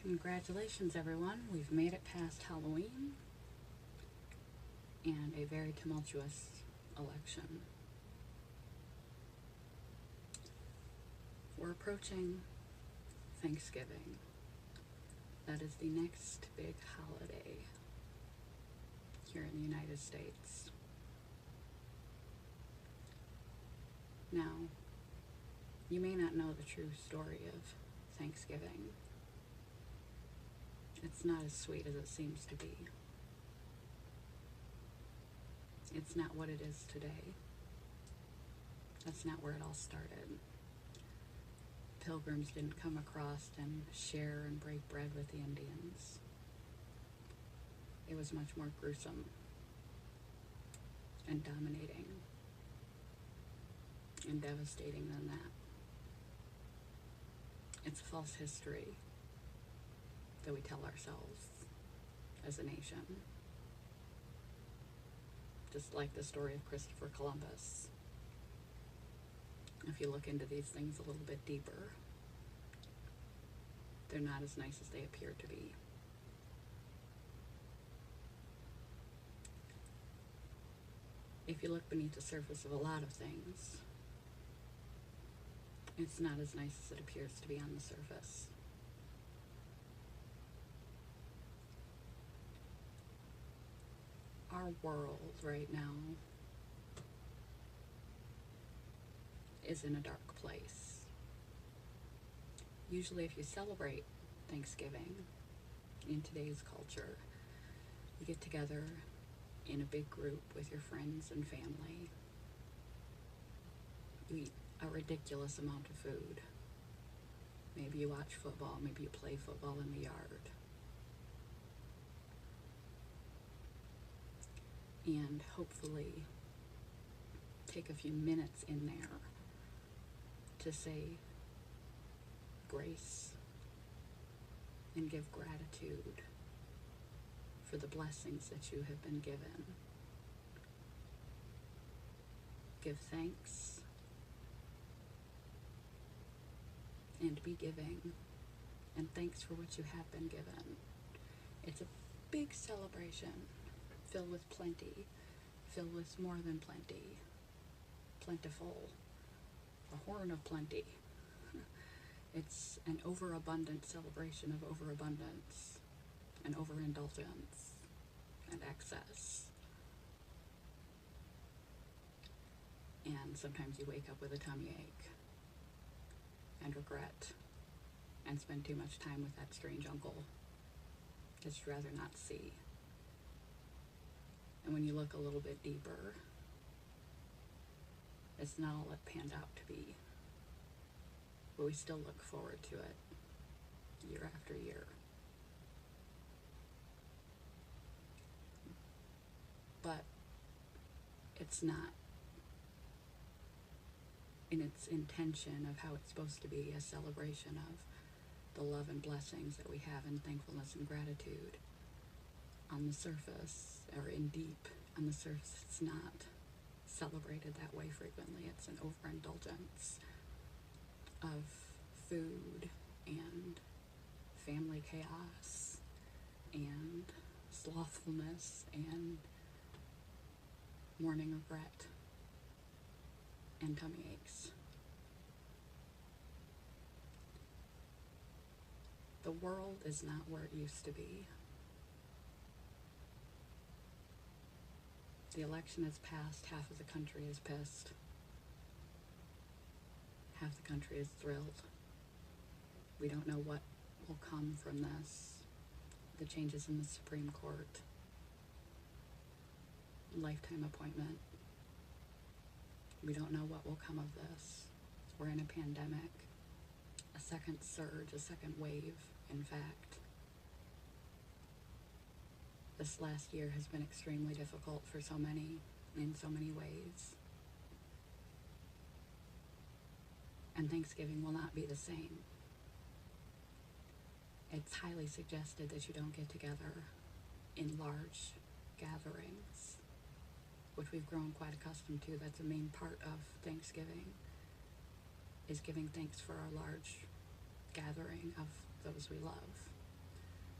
Congratulations, everyone. We've made it past Halloween and a very tumultuous election. We're approaching Thanksgiving. That is the next big holiday here in the United States. Now, you may not know the true story of Thanksgiving. It's not as sweet as it seems to be. It's not what it is today. That's not where it all started. Pilgrims didn't come across and share and break bread with the Indians. It was much more gruesome and dominating and devastating than that. It's false history that we tell ourselves as a nation. Just like the story of Christopher Columbus. If you look into these things a little bit deeper, they're not as nice as they appear to be. If you look beneath the surface of a lot of things, it's not as nice as it appears to be on the surface. Our world right now is in a dark place. Usually if you celebrate Thanksgiving in today's culture, you get together in a big group with your friends and family. You eat a ridiculous amount of food. Maybe you watch football, maybe you play football in the yard. And hopefully take a few minutes in there to say grace and give gratitude for the blessings that you have been given. Give thanks and be giving, and thanks for what you have been given. It's a big celebration, filled with plenty, filled with more than plenty, plentiful, a horn of plenty. It's an overabundant celebration of overabundance and overindulgence and excess. And sometimes you wake up with a tummy ache and regret and spend too much time with that strange uncle that you'd rather not see. And when you look a little bit deeper, it's not all it pans out to be. But we still look forward to it year after year. But it's not in its intention of how it's supposed to be, a celebration of the love and blessings that we have in thankfulness and gratitude. On the surface, or in deep, on the surface, it's not celebrated that way frequently. It's an overindulgence of food and family chaos and slothfulness and morning regret and tummy aches. The world is not where it used to be. The election has passed, half of the country is pissed. Half the country is thrilled. We don't know what will come from this. The changes in the Supreme Court. Lifetime appointment. We don't know what will come of this. We're in a pandemic. A second surge, a second wave, in fact. This last year has been extremely difficult for so many, in so many ways. And Thanksgiving will not be the same. It's highly suggested that you don't get together in large gatherings, which we've grown quite accustomed to. That's a main part of Thanksgiving, is giving thanks for our large gathering of those we love.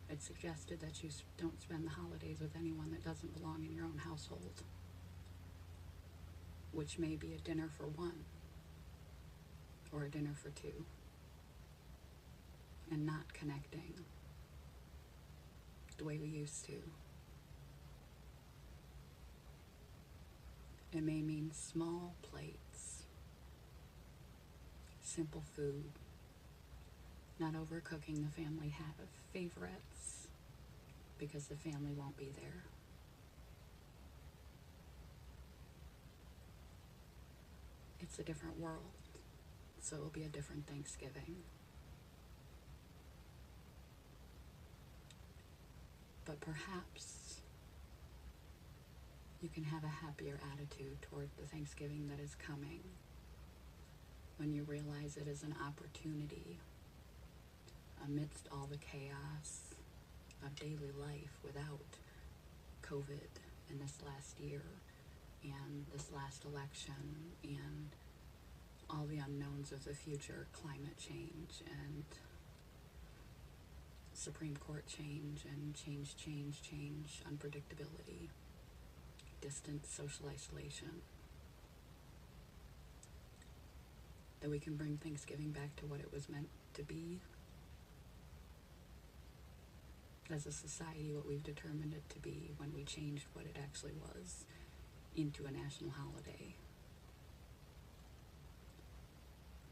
It's suggested that you don't spend the holidays with anyone that doesn't belong in your own household, which may be a dinner for one or a dinner for two, and not connecting the way we used to. It may mean small plates, simple food, not overcooking the family favorites because the family won't be there. It's a different world, so it'll be a different Thanksgiving. But perhaps you can have a happier attitude toward the Thanksgiving that is coming when you realize it is an opportunity amidst all the chaos of daily life without COVID in this last year and this last election and all the unknowns of the future, climate change and Supreme Court change and change, unpredictability, distant social isolation, that we can bring Thanksgiving back to what it was meant to be. As a society, what we've determined it to be when we changed what it actually was into a national holiday.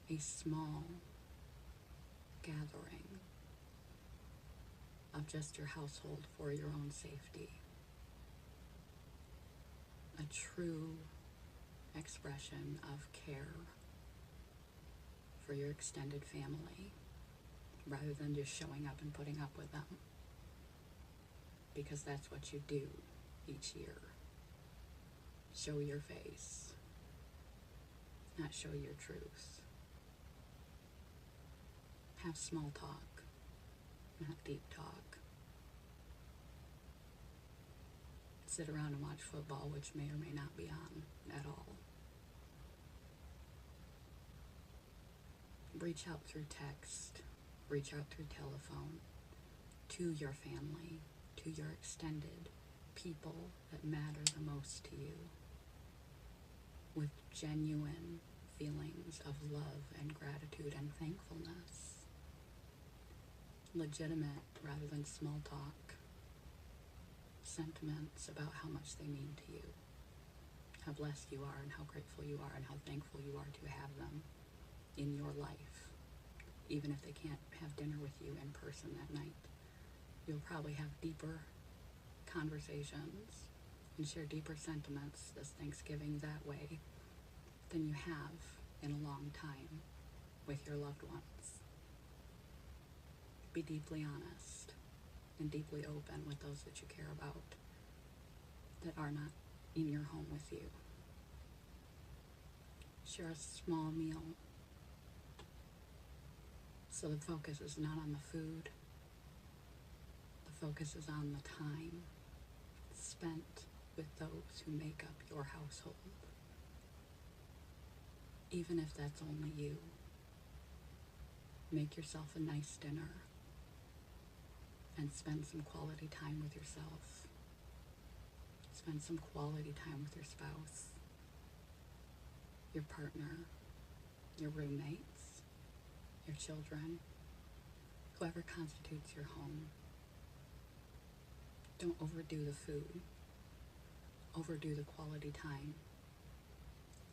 A small gathering of just your household for your own safety. A true expression of care for your extended family, rather than just showing up and putting up with them. Because that's what you do each year. Show your face, not show your truth. Have small talk, not deep talk. Sit around and watch football, which may or may not be on at all. Reach out through text, reach out through telephone to your family, to your extended people that matter the most to you, with genuine feelings of love and gratitude and thankfulness. Legitimate rather than small talk. Sentiments about how much they mean to you, how blessed you are and how grateful you are and how thankful you are to have them in your life. Even if they can't have dinner with you in person that night, you'll probably have deeper conversations and share deeper sentiments this Thanksgiving that way than you have in a long time with your loved ones. Be deeply honest and deeply open with those that you care about that are not in your home with you. Share a small meal so the focus is not on the food. The focus is on the time spent with those who make up your household. Even if that's only you. Make yourself a nice dinner and spend some quality time with yourself. Spend some quality time with your spouse, your partner, your roommates, your children, whoever constitutes your home. Don't overdo the food. Overdo the quality time,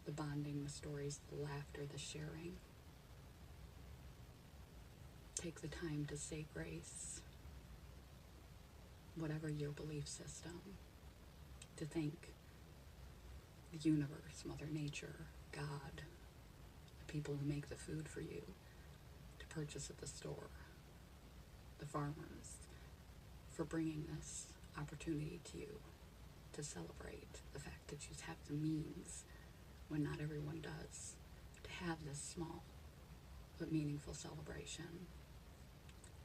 the bonding, the stories, the laughter, the sharing. Take the time to say grace, whatever your belief system, to thank the universe, Mother Nature, God, the people who make the food for you, to purchase at the store, the farmers, for bringing this opportunity to you to celebrate the fact that you have the means, when not everyone does, to have this small but meaningful celebration.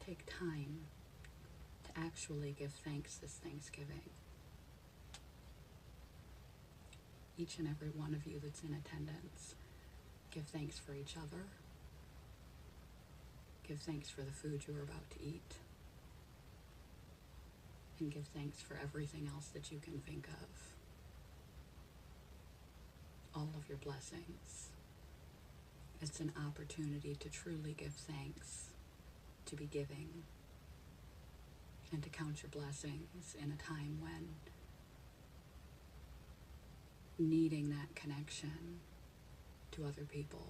Take time to actually give thanks this Thanksgiving. Each and every one of you that's in attendance, give thanks for each other. Give thanks for the food you're about to eat. and give thanks for everything else that you can think of. All of your blessings. It's an opportunity to truly give thanks, to be giving, and to count your blessings in a time when needing that connection to other people,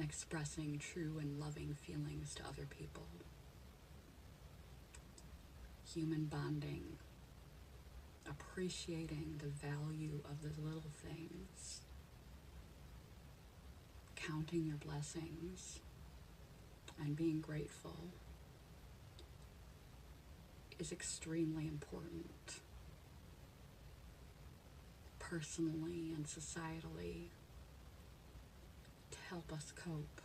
expressing true and loving feelings to other people, human bonding, appreciating the value of the little things, counting your blessings, and being grateful is extremely important, personally and societally, to help us cope,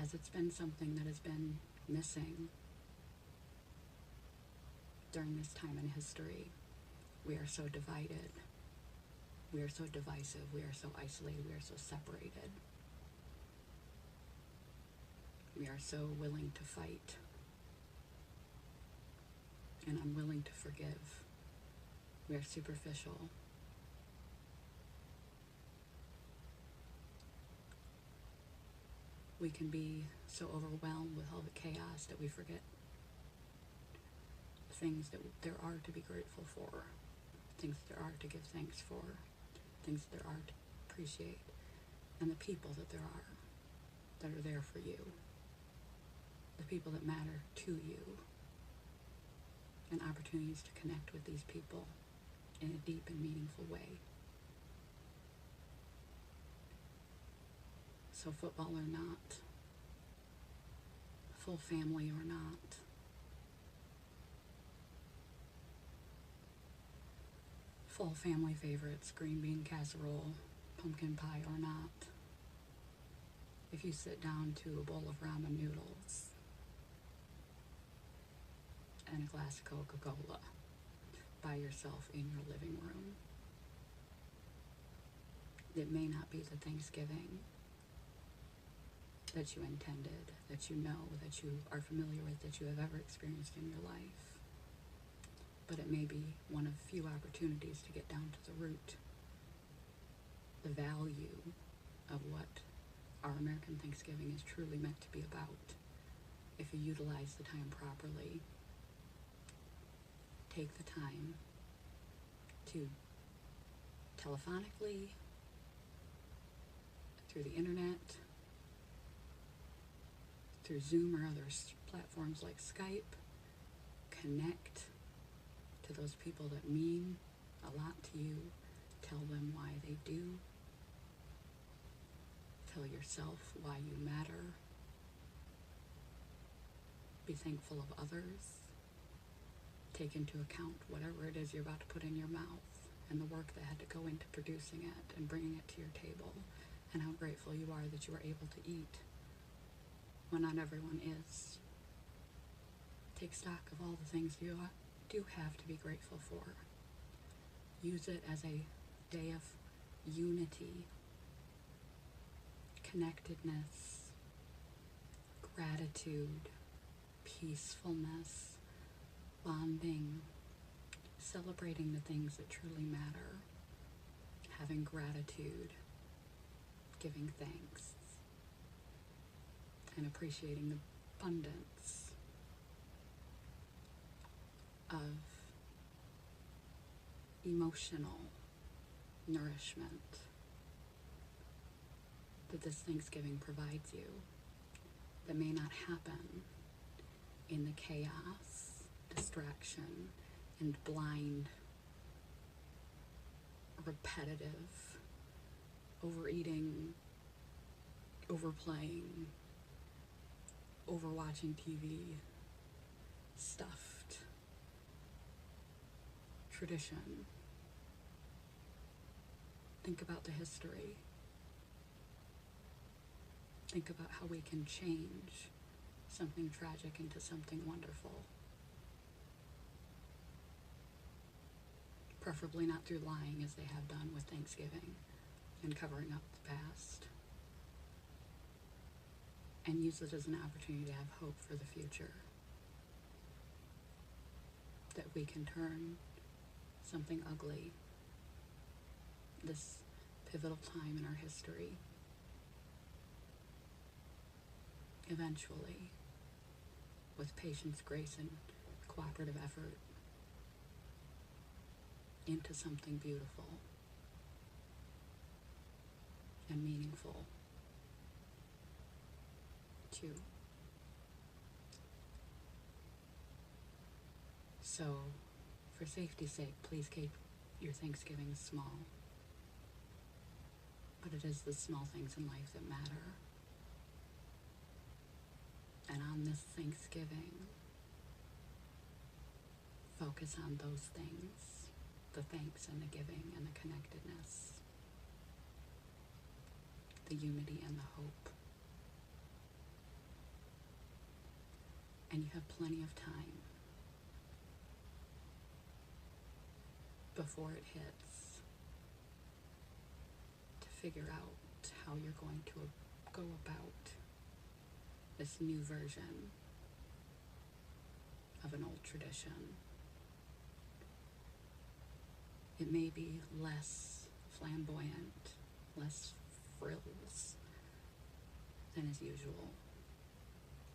as it's been something that has been missing during this time in history. We are so divided. We are so divisive. We are so isolated. We are so separated. We are so willing to fight and unwilling to forgive. We are superficial. We can be so overwhelmed with all the chaos that we forget the things that there are to be grateful for, things that there are to give thanks for, things that there are to appreciate, and the people that there are for you, the people that matter to you, and opportunities to connect with these people in a deep and meaningful way. So football or not, full family or not, full family favorites, green bean casserole, pumpkin pie or not, if you sit down to a bowl of ramen noodles and a glass of Coca-Cola by yourself in your living room, it may not be the Thanksgiving that you intended, that you know, that you are familiar with, that you have ever experienced in your life. But it may be one of few opportunities to get down to the root, the value of what our American Thanksgiving is truly meant to be about. If you utilize the time properly, take the time to telephonically, through the internet, through Zoom or other platforms like Skype, connect to those people that mean a lot to you. Tell them why they do. Tell yourself why you matter. Be thankful of others. Take into account whatever it is you're about to put in your mouth and the work that had to go into producing it and bringing it to your table, and how grateful you are that you are able to eat when not everyone is. Take stock of all the things you do have to be grateful for. Use it as a day of unity, connectedness, gratitude, peacefulness, bonding, celebrating the things that truly matter, having gratitude, giving thanks, and appreciating the abundance of emotional nourishment that this Thanksgiving provides you, that may not happen in the chaos, distraction, and blind, repetitive, overeating, overplaying, overwatching TV, stuffed tradition. Think about the history. Think about how we can change something tragic into something wonderful. Preferably not through lying, as they have done with Thanksgiving, and covering up the past. And use it as an opportunity to have hope for the future. that we can turn something ugly, this pivotal time in our history, eventually, with patience, grace, and cooperative effort, into something beautiful and meaningful too. So, for safety's sake, please keep your Thanksgiving small. But it is the small things in life that matter. And on this Thanksgiving, focus on those things, the thanks and the giving and the connectedness, the unity and the hope. And you have plenty of time before it hits to figure out how you're going to go about this new version of an old tradition. It may be less flamboyant, less frills than is usual,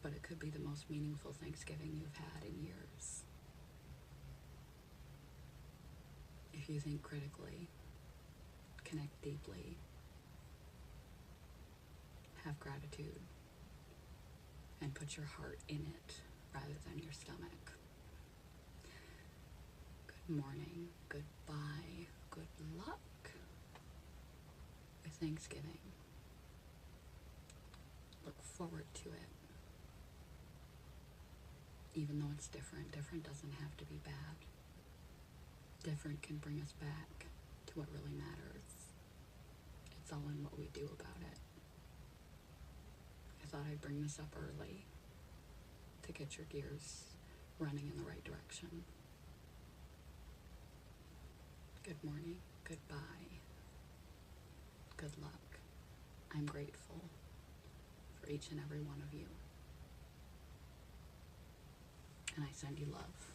but it could be the most meaningful Thanksgiving you've had in years. If you think critically, connect deeply, have gratitude, and put your heart in it rather than your stomach. Good morning, goodbye, good luck with Thanksgiving. Look forward to it. Even though it's different, different doesn't have to be bad. Different can bring us back to what really matters. It's all in what we do about it. I thought I'd bring this up early to get your gears running in the right direction. Good morning, goodbye, good luck. I'm grateful for each and every one of you. And I send you love.